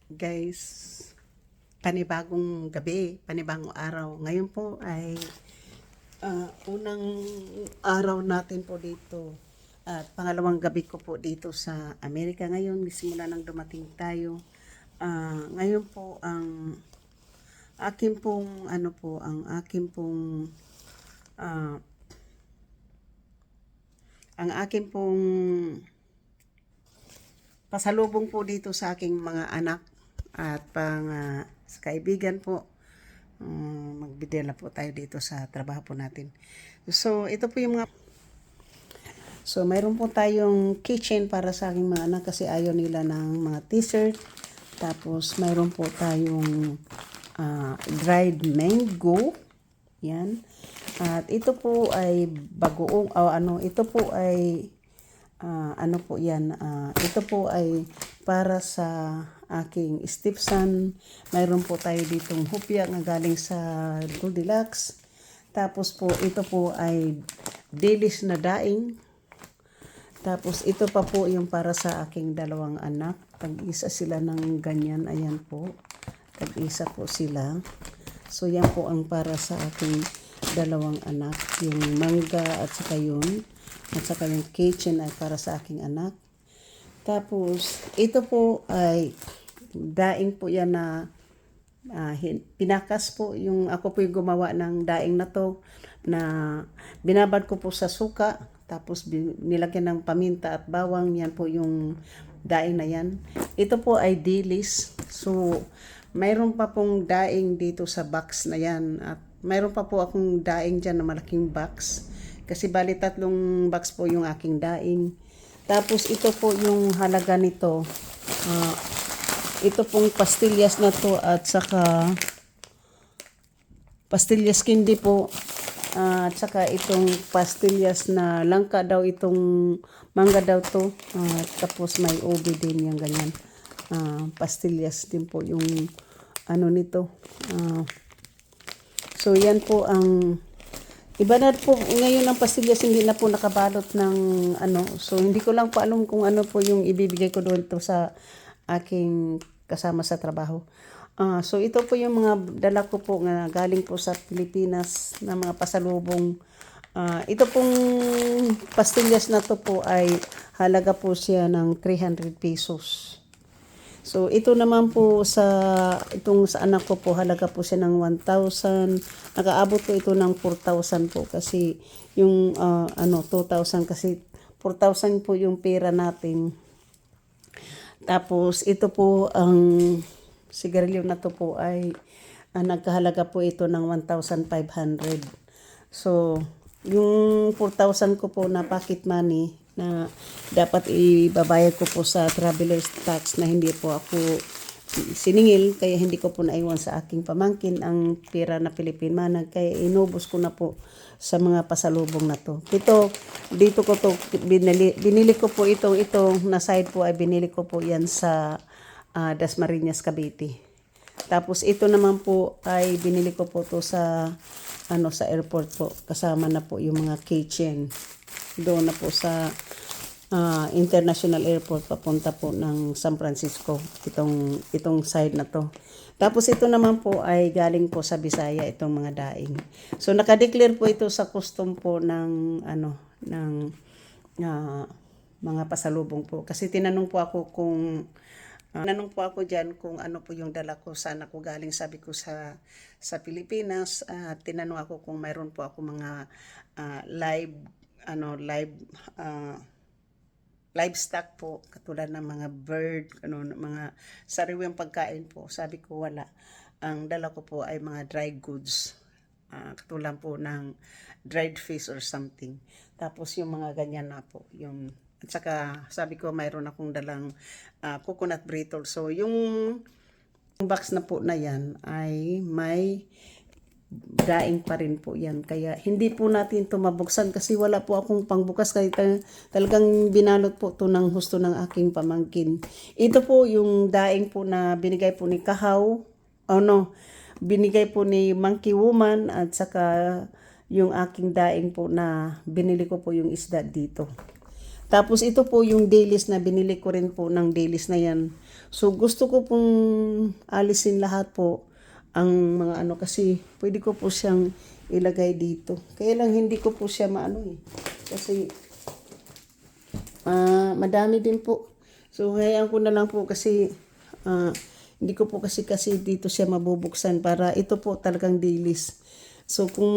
Guys, panibagong gabi, panibagong araw. Ngayon po ay unang araw natin po dito at pangalawang gabi ko po dito sa Amerika. Ngayon, simula nang dumating tayo. Ngayon po akin pong ah, ang akin pong pasalubong po dito sa aking mga anak at sa kaibigan po. Magbidela po tayo dito sa trabaho po natin. So, ito po yung mga... So, mayroon po tayong kitchen para sa aking mga anak kasi ayaw nila ng mga t-shirt. Tapos, mayroon po tayong dried mango. Yan. At ito po ay bagoong, ito po ay ito po ay para sa aking stepson. Mayroon po tayo ditong hupya na galing sa Goldilocks. Tapos po, ito po ay dilis na daing. Tapos ito pa po yung para sa aking dalawang anak. Tag-isa sila ng ganyan. Ayan po. Tag-isa po sila. So yan po ang para sa aking dalawang anak. Yung mangga at saka yun. At saka yung kitchen ay para sa aking anak. Tapos, ito po ay daing po yan na pinakas po. Ako po yung gumawa ng daing na to na binabad ko po sa suka. Tapos, nilagyan ng paminta at bawang. Yan po yung daing na yan. Ito po ay dilis. So, mayroon pa pong daing dito sa box na yan. At mayroon pa po akong daing dyan na malaking box. Kasi bali 3 box po yung aking daing. Tapos ito po yung halaga nito. Ito pong pastillas na to at saka pastillas candy po. At saka itong pastillas na langka daw, itong mangga daw to. Tapos may ubi din yung ganyan. Pastillas din po yung nito. So yan po ang iba na po ngayon ang pastillas, hindi na po nakabalot ng So hindi ko lang po alam kung ano po yung ibibigay ko doon to sa aking kasama sa trabaho. So ito po yung mga dala ko po na galing po sa Pilipinas na mga pasalubong. Ito pong pastillas na to po ay halaga po siya ng 300 pesos. So, ito naman po sa anak ko po, halaga po siya ng 1,000. Nakaabot po ito ng 4,000 po kasi yung 2,000 kasi 4,000 po yung pera natin. Tapos, ito po ang sigarilyo na to po ay nagkahalaga po ito ng 1,500. So, yung 4,000 ko po na pocket money na dapat ibabayad ko po sa traveler's tax na hindi po ako siningil, kaya hindi ko po naiwan sa aking pamangkin ang pera na Philippine Manag, kaya inubos ko na po sa mga pasalubong na to. Dito ko to binili ko po itong na side po ay binili ko po yan sa Dasmariñas, Cavite. Tapos ito naman po ay binili ko po to sa sa airport po, kasama na po yung mga kitchen doon na po sa International Airport papunta po ng San Francisco, itong side na to. Tapos ito naman po ay galing po sa Bisaya, itong mga daing. So naka-declare po ito sa custom po ng mga pasalubong po. Kasi tinanong po ako diyan kung ano po yung dala ko, saan ako galing. Sabi ko sa Pilipinas. Tinanong ako kung mayroon po ako mga livestock po, katulad ng mga bird, mga sariwang pagkain po. Sabi ko wala. Ang dala ko po ay mga dry goods. Katulad po ng dried fish or something. Tapos yung mga ganyan na po, at saka sabi ko mayroon akong dalang coconut brittle. So yung box na po na yan ay may daing pa rin po yan. Kaya hindi po natin ito mabuksan kasi wala po akong pangbukas. Kaya talagang binalot po ito ng husto ng aking pamangkin. Ito po yung daing po na binigay po ni Kahaw. Binigay po ni Monkey Woman at saka yung aking daing po na binili ko po yung isda dito. Tapos ito po yung dilis na binili ko rin po ng dilis na yan. So gusto ko pong alisin lahat po ang mga ano kasi pwede ko po siyang ilagay dito. Kaya lang hindi ko po siya maano eh. Kasi madami din po. So hayaan ko na lang po kasi hindi ko po kasi dito siya mabubuksan para ito po talagang dilis. So kung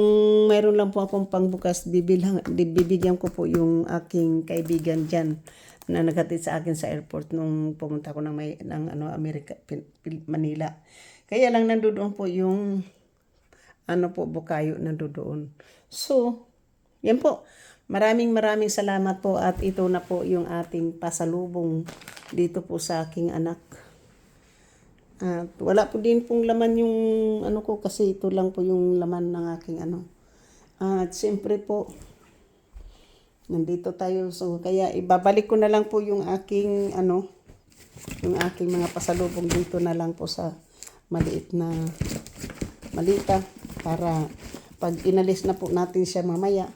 mayroon lang po akong pangbukas, bibigyan ko po yung aking kaibigan dyan na naghatid sa akin sa airport nung pumunta ko ng Manila. Kaya lang nandoon po yung bukayo nandoon. So, yan po. Maraming salamat po at ito na po yung ating pasalubong dito po sa aking anak. At wala po din pong laman yung ko kasi ito lang po yung laman ng aking At siyempre po, nandito tayo. So, kaya ibabalik ko na lang po yung aking yung aking mga pasalubong dito na lang po sa maliit na malita para pag inalis na po natin siya mamaya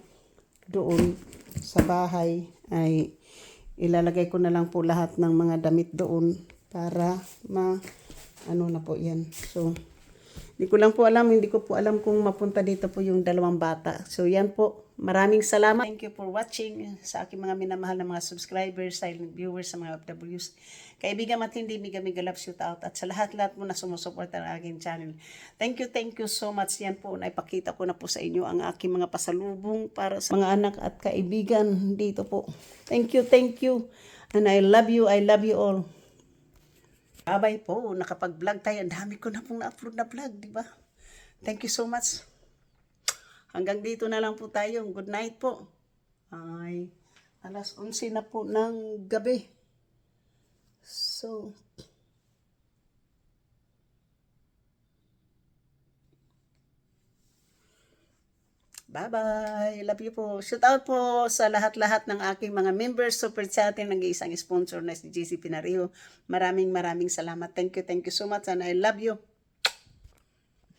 doon sa bahay ay ilalagay ko na lang po lahat ng mga damit doon para na po yan. So, hindi ko po alam kung mapunta dito po yung dalawang bata. So, yan po. Maraming salamat. Thank you for watching sa aking mga minamahal na mga subscribers, silent viewers, sa mga OFWs. Kaibigan matindi, mega love shout out. At sa lahat-lahat mo na sumusuporta ng aking channel. Thank you so much. Yan po, naipakita ko na po sa inyo ang aking mga pasalubong para sa mga anak at kaibigan dito po. Thank you. And I love you all. Bye-bye po. Nakapag-vlog tayo. Ang dami ko na pong na-upload na vlog, di ba? Thank you so much. Hanggang dito na lang po tayo. Good night po. Ay, alas 11 na po ng gabi. So, bye-bye. Love you po. Shout out po sa lahat-lahat ng aking mga members, super chatting, nag-iisang sponsor na si JC Pinario. Maraming salamat. Thank you so much and I love you.